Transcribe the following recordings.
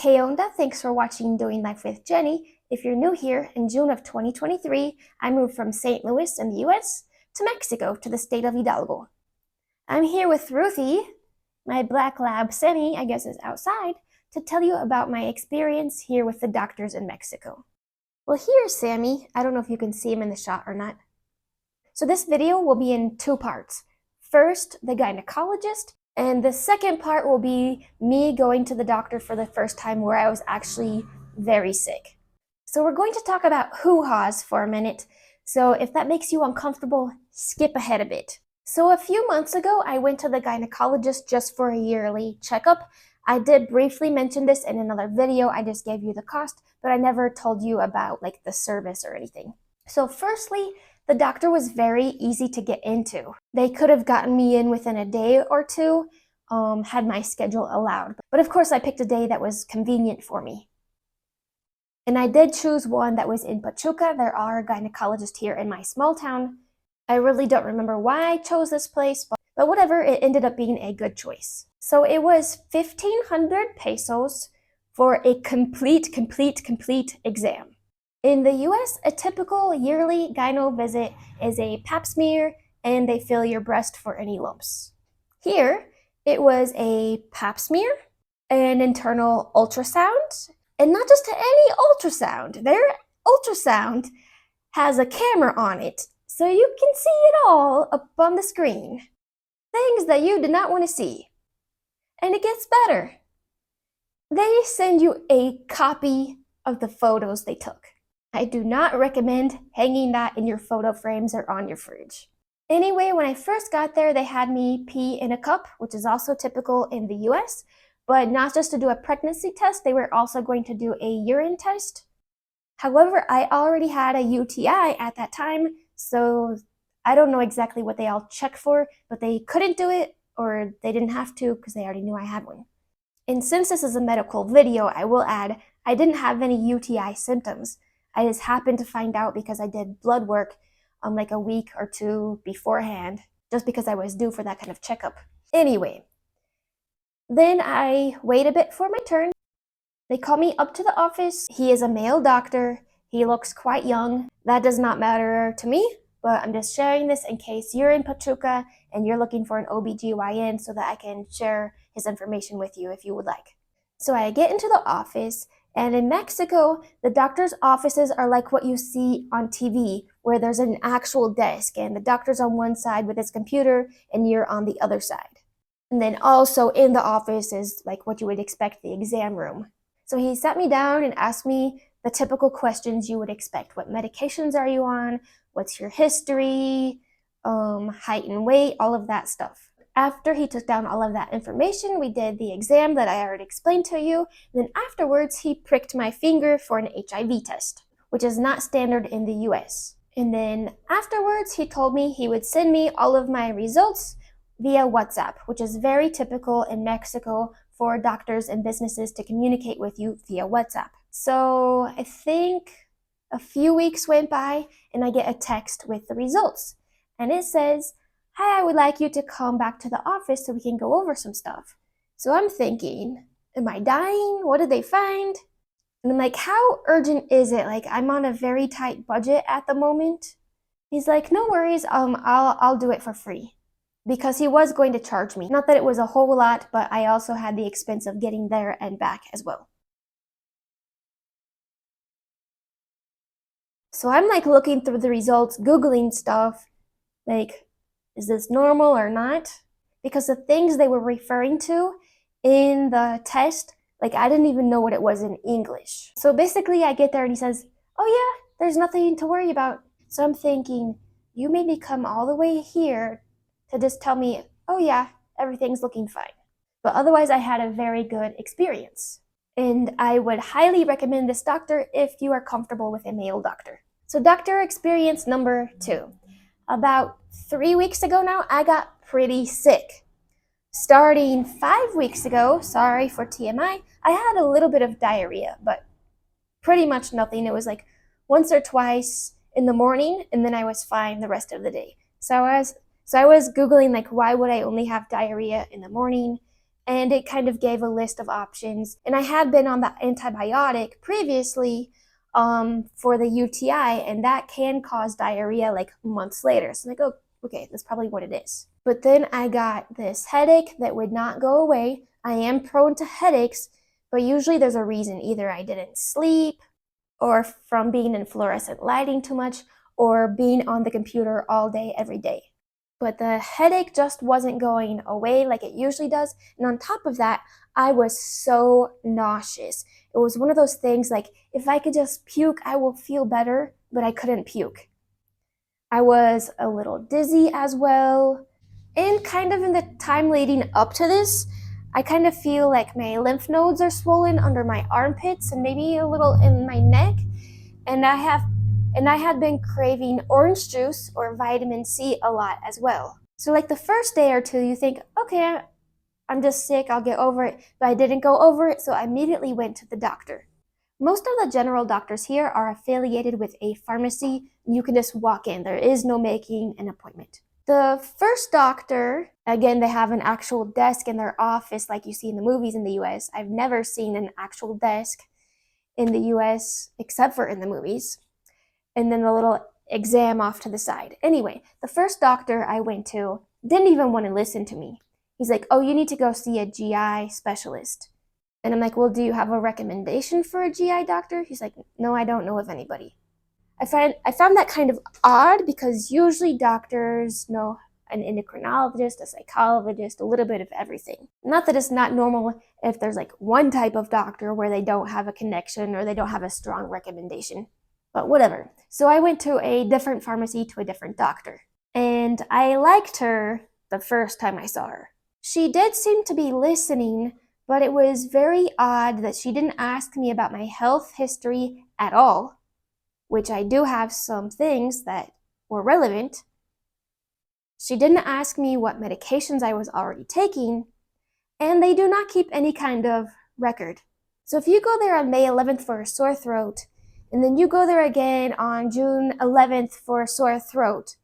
Hey Onda, thanks for watching Doing Life with Jenny. If you're new here, in June of 2023, I moved from St. Louis in the US to Mexico to the state of Hidalgo. I'm here with Ruthie, my black lab Sammy, I guess is outside, to tell you about my experience here with the doctors in Mexico. Well, here's Sammy. I don't know if you can see him in the shot or not. So this video will be in two parts. First, the gynecologist, and the second part will be me going to the doctor for the first time where I was actually very sick. So we're going to talk about hoo-haws for a minute. So if that makes you uncomfortable, skip ahead a bit. So a few months ago, I went to the gynecologist just for a yearly checkup. I did briefly mention this in another video. I just gave you the cost, but I never told you about like the service or anything. So firstly, the doctor was very easy to get into. They could have gotten me in within a day or two, had my schedule allowed. But of course, I picked a day that was convenient for me. And I did choose one that was in Pachuca. There are gynecologists here in my small town. I really don't remember why I chose this place, but whatever, it ended up being a good choice. So it was 1,500 pesos for a complete exam. In the US, a typical yearly gyno visit is a pap smear and they feel your breast for any lumps. Here, it was a pap smear, an internal ultrasound, and not just any ultrasound. Their ultrasound has a camera on it, so you can see it all up on the screen. Things that you did not want to see. And it gets better. They send you a copy of the photos they took. I do not recommend hanging that in your photo frames or on your fridge. Anyway, when I first got there, they had me pee in a cup, which is also typical in the US, but not just to do a pregnancy test, they were also going to do a urine test. However, I already had a UTI at that time, so I don't know exactly what they all checked for, but they couldn't do it or they didn't have to because they already knew I had one. And since this is a medical video, I will add, I didn't have any UTI symptoms. I just happened to find out because I did blood work like a week or two beforehand, just because I was due for that kind of checkup. Anyway, then I wait a bit for my turn. They call me up to the office. He is a male doctor. He looks quite young. That does not matter to me, but I'm just sharing this in case you're in Pachuca and you're looking for an OBGYN so that I can share his information with you if you would like. So I get into the office, and in Mexico, the doctor's offices are like what you see on TV, where there's an actual desk and the doctor's on one side with his computer and you're on the other side. And then also in the office is like what you would expect, the exam room. So he sat me down and asked me the typical questions you would expect. What medications are you on? What's your history? Height and weight, all of that stuff. After he took down all of that information, we did the exam that I already explained to you. Then afterwards, he pricked my finger for an HIV test, which is not standard in the US. And then afterwards, he told me he would send me all of my results via WhatsApp, which is very typical in Mexico for doctors and businesses to communicate with you via WhatsApp. So I think a few weeks went by and I get a text with the results. And it says, "Hi, I would like you to come back to the office so we can go over some stuff." So I'm thinking, am I dying? What did they find? And I'm like, how urgent is it? Like, I'm on a very tight budget at the moment. He's like, no worries, I'll do it for free. Because he was going to charge me. Not that it was a whole lot, but I also had the expense of getting there and back as well. So I'm like looking through the results, Googling stuff, like, is this normal or not? Because the things they were referring to in the test, like I didn't even know what it was in English. So basically I get there and he says, "Oh yeah, there's nothing to worry about." So I'm thinking, you made me come all the way here to just tell me, "Oh yeah, everything's looking fine." But otherwise I had a very good experience. And I would highly recommend this doctor if you are comfortable with a male doctor. So doctor experience number 2. About 3 weeks ago now, I got pretty sick. Starting 5 weeks ago, sorry for TMI, I had a little bit of diarrhea, but pretty much nothing. It was like once or twice in the morning, and then I was fine the rest of the day. So I was Googling like, why would I only have diarrhea in the morning? and it kind of gave a list of options. And I had been on the antibiotic previously for the UTI, and that can cause diarrhea like months later. So I'm like, oh, okay, that's probably what it is. But then I got this headache that would not go away. I am prone to headaches, but usually there's a reason. Either I didn't sleep, or from being in fluorescent lighting too much, or being on the computer all day, every day. But the headache just wasn't going away like it usually does. And on top of that, I was so nauseous. It was one of those things like, if I could just puke, I will feel better, but I couldn't puke. I was a little dizzy as well. And kind of in the time leading up to this, I kind of feel like my lymph nodes are swollen under my armpits and maybe a little in my neck. And I had been craving orange juice or vitamin C a lot as well. So like the first day or two, you think, okay, I'm just sick, I'll get over it. But I didn't go over it, so I immediately went to the doctor. Most of the general doctors here are affiliated with a pharmacy. You can just walk in. There is no making an appointment. The first doctor, again, they have an actual desk in their office like you see in the movies in the US. I've never seen an actual desk in the US except for in the movies. And then the little exam off to the side. Anyway, the first doctor I went to didn't even want to listen to me. He's like, oh, you need to go see a GI specialist. And I'm like, well, do you have a recommendation for a GI doctor? He's like, no, I don't know of anybody. I found that kind of odd because usually doctors know an endocrinologist, a psychologist, a little bit of everything. Not that it's not normal if there's like one type of doctor where they don't have a connection or they don't have a strong recommendation. But whatever. So I went to a different pharmacy to a different doctor. And I liked her the first time I saw her. She did seem to be listening, but it was very odd that she didn't ask me about my health history at all, which I do have some things that were relevant. She didn't ask me what medications I was already taking, and they do not keep any kind of record. So if you go there on May 11th for a sore throat, and then you go there again on June 11th for a sore throat,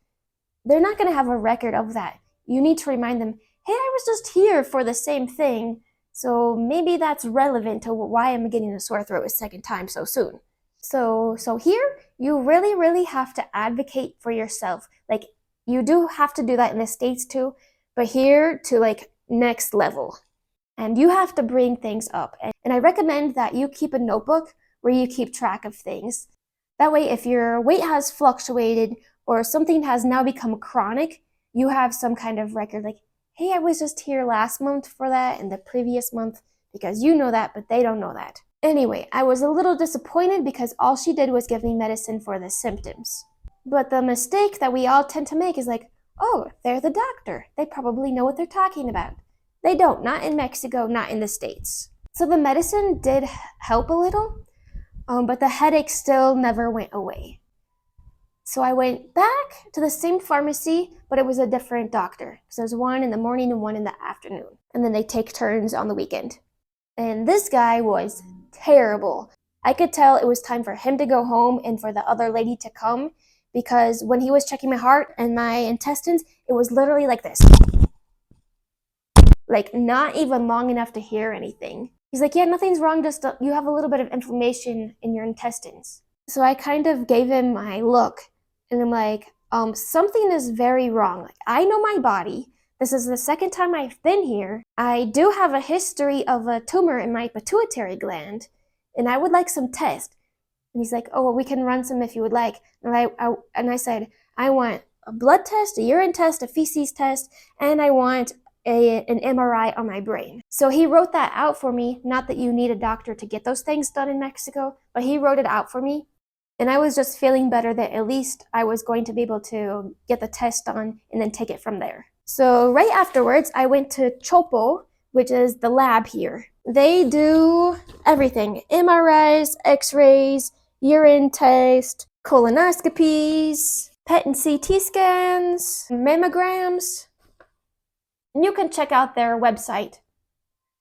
they're not going to have a record of that. You need to remind them, hey, I was just here for the same thing, so maybe that's relevant to why I'm getting a sore throat a second time so soon. So here, you really, really have to advocate for yourself. Like, you do have to do that in the States too, but here to like next level. And you have to bring things up. And I recommend that you keep a notebook where you keep track of things. That way, if your weight has fluctuated or something has now become chronic, you have some kind of record like, hey, I was just here last month for that and the previous month, because you know that, but they don't know that. Anyway, I was a little disappointed because all she did was give me medicine for the symptoms. But the mistake that we all tend to make is like, oh, they're the doctor. They probably know what they're talking about. They don't, not in Mexico, not in the States. So the medicine did help a little, but the headache still never went away. So I went back to the same pharmacy, but it was a different doctor. So there's one in the morning and one in the afternoon. And then they take turns on the weekend. And this guy was terrible. I could tell it was time for him to go home and for the other lady to come, because when he was checking my heart and my intestines, it was literally like this. Like not even long enough to hear anything. He's like, yeah, nothing's wrong, just you have a little bit of inflammation in your intestines. So I kind of gave him my look, and I'm like, something is very wrong. Like, I know my body. This is the second time I've been here. I do have a history of a tumor in my pituitary gland, and I would like some tests. And he's like, oh, well, we can run some if you would like. And I said, I want a blood test, a urine test, a feces test, and I want an MRI on my brain. So he wrote that out for me. Not that you need a doctor to get those things done in Mexico, but he wrote it out for me. And I was just feeling better that at least I was going to be able to get the test done and then take it from there. So right afterwards, I went to Chopo, which is the lab here. They do everything: MRIs, x-rays, urine test, colonoscopies, PET and CT scans, mammograms. And you can check out their website.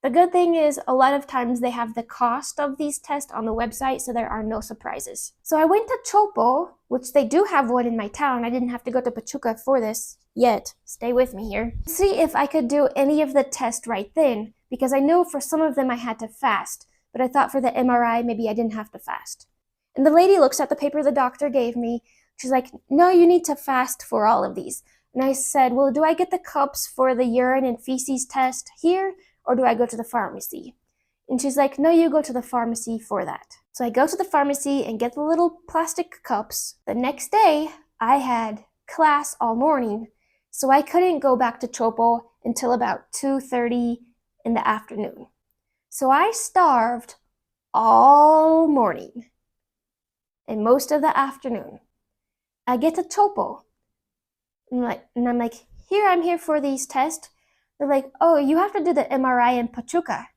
The good thing is a lot of times they have the cost of these tests on the website, so there are no surprises. So I went to Chopo, which they do have one in my town. I didn't have to go to Pachuca for this yet. Stay with me here. See if I could do any of the tests right then, because I know for some of them I had to fast, but I thought for the MRI maybe I didn't have to fast. And the lady looks at the paper the doctor gave me. She's like, no, you need to fast for all of these. And I said, well, do I get the cups for the urine and feces test here, or do I go to the pharmacy? And she's like, no, you go to the pharmacy for that. So I go to the pharmacy and get the little plastic cups. The next day, I had class all morning, so I couldn't go back to Chopo until about 2:30 in the afternoon. So I starved all morning and most of the afternoon. I get to Chopo, and I'm like, I'm here for these tests. They're like, oh, you have to do the MRI in Pachuca.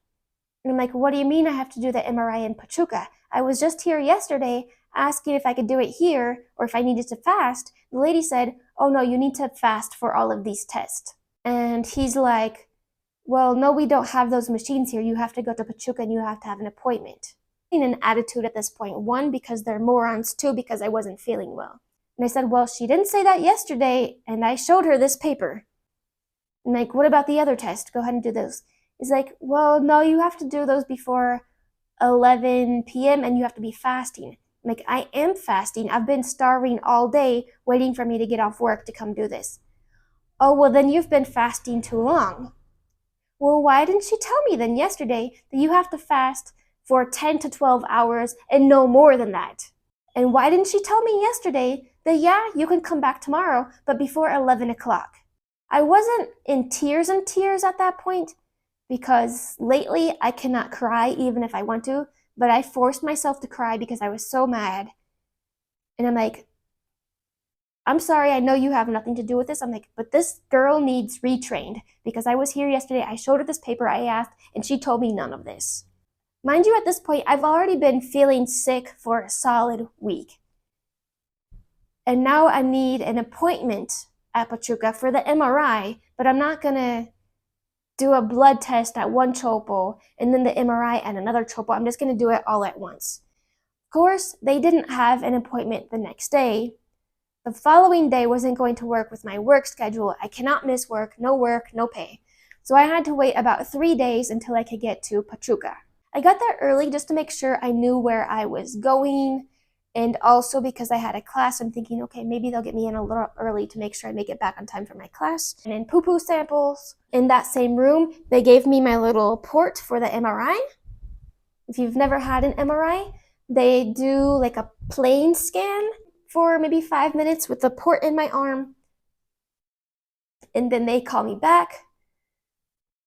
And I'm like, what do you mean I have to do the MRI in Pachuca? I was just here yesterday asking if I could do it here or if I needed to fast. The lady said, oh no, you need to fast for all of these tests. And he's like, well, no, we don't have those machines here. You have to go to Pachuca and you have to have an appointment. In an attitude at this point, one, because they're morons, two, because I wasn't feeling well. And I said, well, she didn't say that yesterday, and I showed her this paper. I'm like, what about the other test? Go ahead and do those. He's like, well, no, you have to do those before 11 p.m. and you have to be fasting. I'm like, I am fasting. I've been starving all day waiting for me to get off work to come do this. Oh, well, then you've been fasting too long. Well, why didn't she tell me then yesterday that you have to fast for 10 to 12 hours and no more than that? And why didn't she tell me yesterday that, yeah, you can come back tomorrow, but before 11 o'clock? I wasn't in tears and tears at that point, because lately I cannot cry even if I want to, but I forced myself to cry because I was so mad. And I'm like, I'm sorry, I know you have nothing to do with this. I'm like, but this girl needs retrained, because I was here yesterday, I showed her this paper, I asked, and she told me none of this. Mind you, at this point, I've already been feeling sick for a solid week. And now I need an appointment at Pachuca for the MRI, but I'm not gonna do a blood test at one Chopo and then the MRI at another Chopo. I'm just gonna do it all at once. Of course, they didn't have an appointment the next day. The following day wasn't going to work with my work schedule. I cannot miss work, no pay. So I had to wait about 3 days until I could get to Pachuca. I got there early just to make sure I knew where I was going, and also because I had a class, I'm thinking, okay, maybe they'll get me in a little early to make sure I make it back on time for my class. And then poo-poo samples. In that same room, they gave me my little port for the MRI. If you've never had an MRI, they do like a plane scan for maybe 5 minutes with the port in my arm. And then they call me back.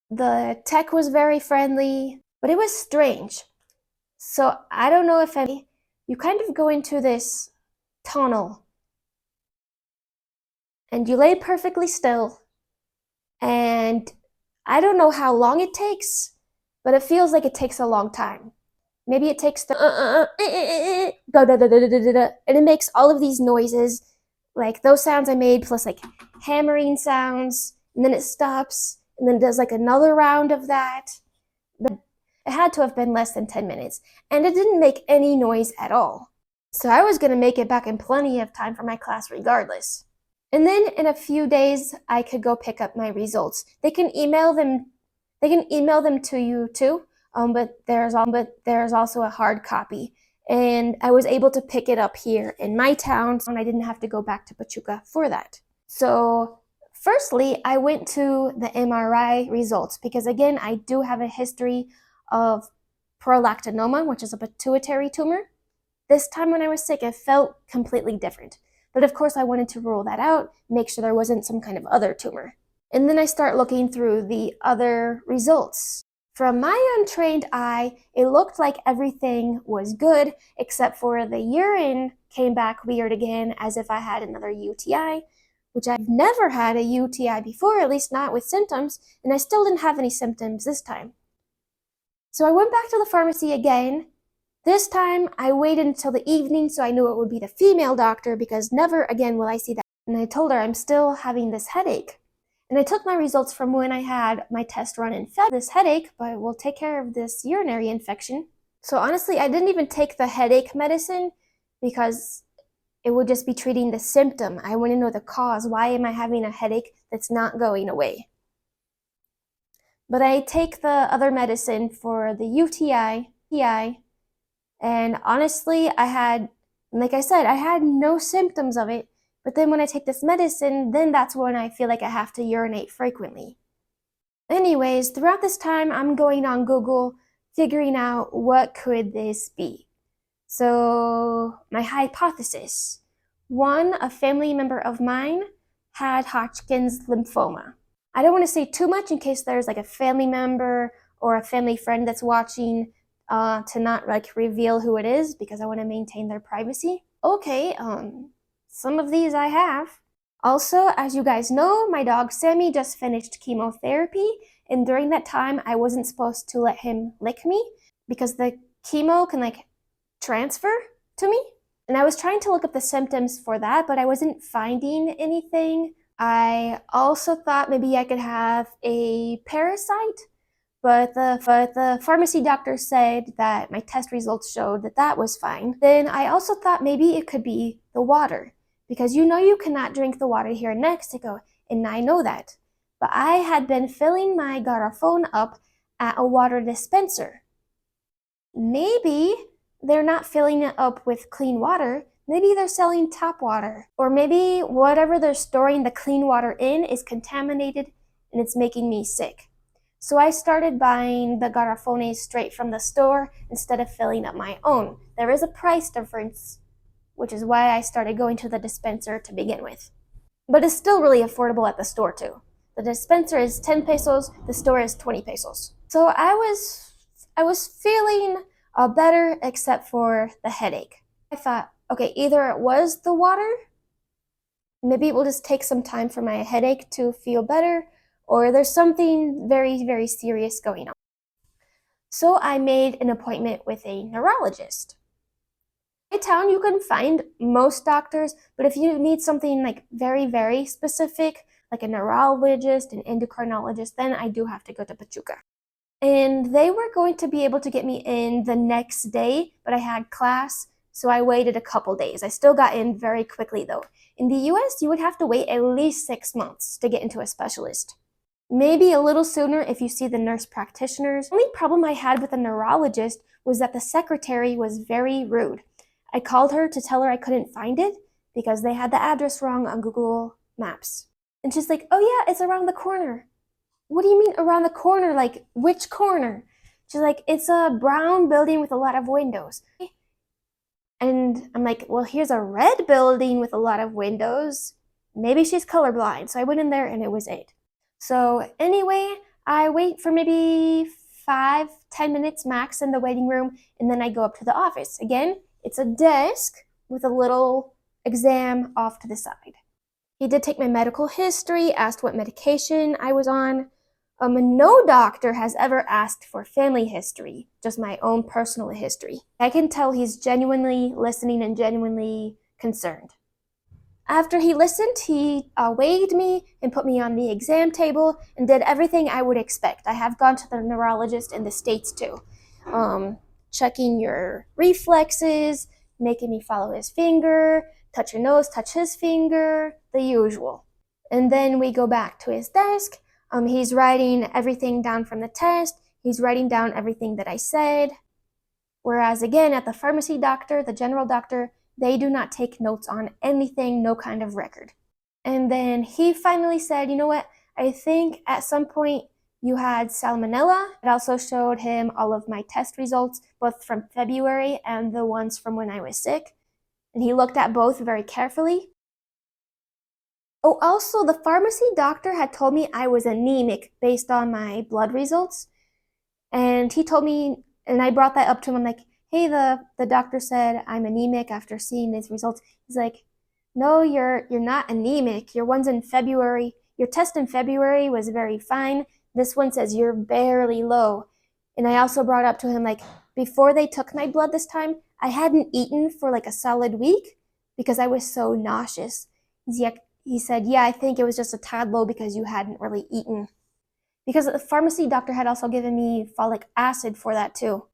The tech was very friendly, but it was strange. So I don't know if you kind of go into this tunnel and you lay perfectly still, and I don't know how long it takes, but it feels like it takes a long time. Maybe it takes the and it makes all of these noises, like those sounds I made, plus like hammering sounds, and then it stops, and then it does like another round of that. But it had to have been less than 10 minutes, and it didn't make any noise at all. So I was going to make it back in plenty of time for my class regardless. And then in a few days, I could go pick up my results. They can email them to you too, but there's also a hard copy. And I was able to pick it up here in my town, and I didn't have to go back to Pachuca for that. So firstly, I went to the MRI results because, again, I do have a history of prolactinoma, which is a pituitary tumor. This time when I was sick, it felt completely different. But of course, I wanted to rule that out, make sure there wasn't some kind of other tumor. And then I start looking through the other results. From my untrained eye, it looked like everything was good, except for the urine came back weird again, as if I had another UTI, which I've never had a UTI before, at least not with symptoms, and I still didn't have any symptoms this time. So I went back to the pharmacy again. This time, I waited until the evening so I knew it would be the female doctor, because never again will I see that. And I told her I'm still having this headache. And I took my results from when I had my test run in February. This headache, but we'll take care of this urinary infection. So honestly, I didn't even take the headache medicine because it would just be treating the symptom. I want to know the cause. Why am I having a headache that's not going away? But I take the other medicine for the UTI, and honestly, like I said, I had no symptoms of it. But then when I take this medicine, then that's when I feel like I have to urinate frequently. Anyways, throughout this time, I'm going on Google, figuring out what could this be. So, my hypothesis. One, a family member of mine had Hodgkin's lymphoma. I don't want to say too much in case there's like a family member or a family friend that's watching, to not like reveal who it is because I want to maintain their privacy. Okay, some of these I have. Also, as you guys know, my dog Sammy just finished chemotherapy, and during that time, I wasn't supposed to let him lick me because the chemo can like transfer to me. And I was trying to look up the symptoms for that, but I wasn't finding anything. I also thought maybe I could have a parasite, but the pharmacy doctor said that my test results showed that that was fine. Then I also thought maybe it could be the water, because you know you cannot drink the water here in Mexico, and I know that. But I had been filling my garrafon up at a water dispenser. Maybe they're not filling it up with clean water. Maybe they're selling tap water. Or maybe whatever they're storing the clean water in is contaminated and it's making me sick. So I started buying the garrafones straight from the store instead of filling up my own. There is a price difference, which is why I started going to the dispenser to begin with. But it's still really affordable at the store too. The dispenser is 10 pesos, the store is 20 pesos. So I was feeling better except for the headache. I thought, okay, either it was the water, maybe it will just take some time for my headache to feel better, or there's something very, very serious going on. So I made an appointment with a neurologist. In town, you can find most doctors, but if you need something like very, very specific, like a neurologist, an endocrinologist, then I do have to go to Pachuca. And they were going to be able to get me in the next day, but I had class, so I waited a couple days. I still got in very quickly though. In the US, you would have to wait at least 6 months to get into a specialist. Maybe a little sooner if you see the nurse practitioners. The only problem I had with a neurologist was that the secretary was very rude. I called her to tell her I couldn't find it because they had the address wrong on Google Maps. And she's like, oh yeah, it's around the corner. What do you mean around the corner? Like, which corner? She's like, it's a brown building with a lot of windows. And I'm like, well, here's a red building with a lot of windows. Maybe she's colorblind. So I went in there and it was 8. So anyway, I wait for maybe 5-10 minutes max in the waiting room, and then I go up to the office. Again, it's a desk with a little exam off to the side. He did take my medical history, asked what medication I was on. No doctor has ever asked for family history, just my own personal history. I can tell he's genuinely listening and genuinely concerned. After he listened, he weighed me and put me on the exam table and did everything I would expect. I have gone to the neurologist in the States too, checking your reflexes, making me follow his finger, touch your nose, touch his finger, the usual. And then we go back to his desk. He's writing everything down from the test. He's writing down everything that I said. Whereas again, at the pharmacy doctor, the general doctor, they do not take notes on anything, no kind of record. And then he finally said, you know what, I think at some point you had salmonella. It also showed him all of my test results, both from February and the ones from when I was sick. And he looked at both very carefully. Oh, also, the pharmacy doctor had told me I was anemic based on my blood results. And he told me, and I brought that up to him. I'm like, hey, the doctor said I'm anemic after seeing these results. He's like, no, you're not anemic. Your one's in February. Your test in February was very fine. This one says you're barely low. And I also brought up to him, like, before they took my blood this time, I hadn't eaten for like a solid week because I was so nauseous. He said, yeah, I think it was just a tad low because you hadn't really eaten. Because the pharmacy doctor had also given me folic acid for that too.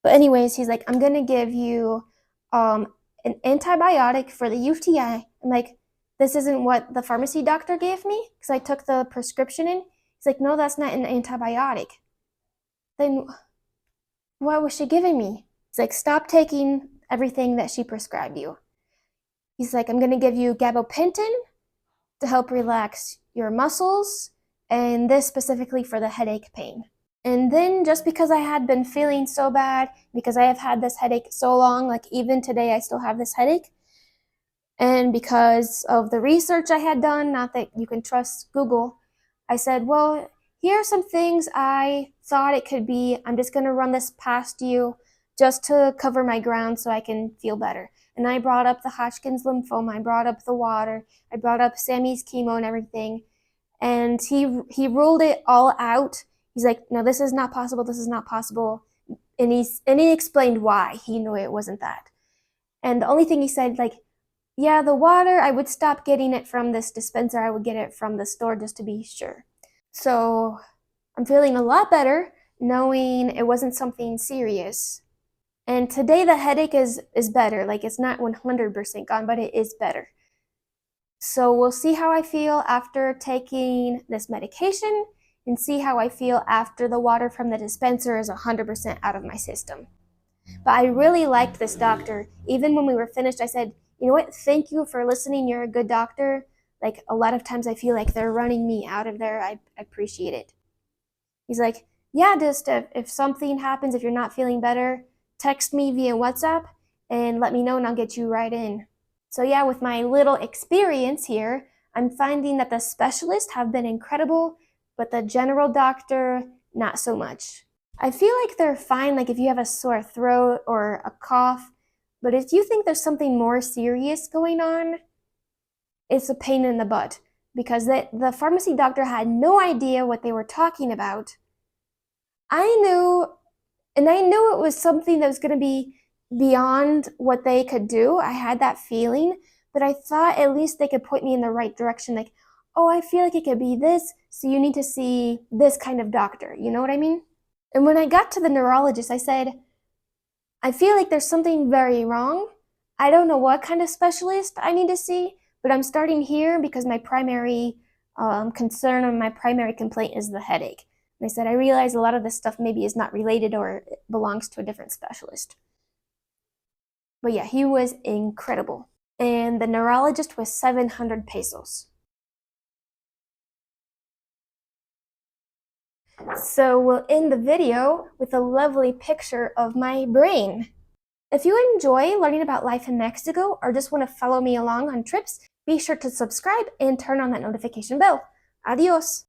But anyways, he's like, I'm going to give you an antibiotic for the UTI. I'm like, this isn't what the pharmacy doctor gave me? Because I took the prescription in. He's like, no, that's not an antibiotic. Then what was she giving me? He's like, stop taking everything that she prescribed you. He's like, I'm going to give you gabapentin to help relax your muscles, and this specifically for the headache pain. And then just because I had been feeling so bad, because I have had this headache so long, like even today I still have this headache, and because of the research I had done, not that you can trust Google, I said, well, here are some things I thought it could be. I'm just going to run this past you just to cover my ground so I can feel better. And I brought up the Hodgkin's lymphoma, I brought up the water, I brought up Sammy's chemo and everything. And he ruled it all out. He's like, no, this is not possible, this is not possible. And he explained why he knew it wasn't that. And the only thing he said, like, yeah, the water, I would stop getting it from this dispenser. I would get it from the store just to be sure. So I'm feeling a lot better knowing it wasn't something serious. And today the headache is better. Like, it's not 100% gone, but it is better. So we'll see how I feel after taking this medication and see how I feel after the water from the dispenser is 100% out of my system. But I really liked this doctor. Even when we were finished, I said, you know what, thank you for listening. You're a good doctor. Like, a lot of times I feel like they're running me out of there. I appreciate it. He's like, yeah, just if something happens, if you're not feeling better, text me via WhatsApp and let me know and I'll get you right in. So yeah, with my little experience here, I'm finding that the specialists have been incredible, but the general doctor, not so much. I feel like they're fine, like if you have a sore throat or a cough, but if you think there's something more serious going on, it's a pain in the butt, because the pharmacy doctor had no idea what they were talking about. I knew it was something that was going to be beyond what they could do. I had that feeling, but I thought at least they could point me in the right direction. Like, oh, I feel like it could be this, so you need to see this kind of doctor. You know what I mean? And when I got to the neurologist, I said, I feel like there's something very wrong. I don't know what kind of specialist I need to see, but I'm starting here because my primary concern or my primary complaint is the headache. And I said, I realize a lot of this stuff maybe is not related or it belongs to a different specialist. But yeah, he was incredible. And the neurologist was 700 pesos. So we'll end the video with a lovely picture of my brain. If you enjoy learning about life in Mexico or just want to follow me along on trips, be sure to subscribe and turn on that notification bell. Adios!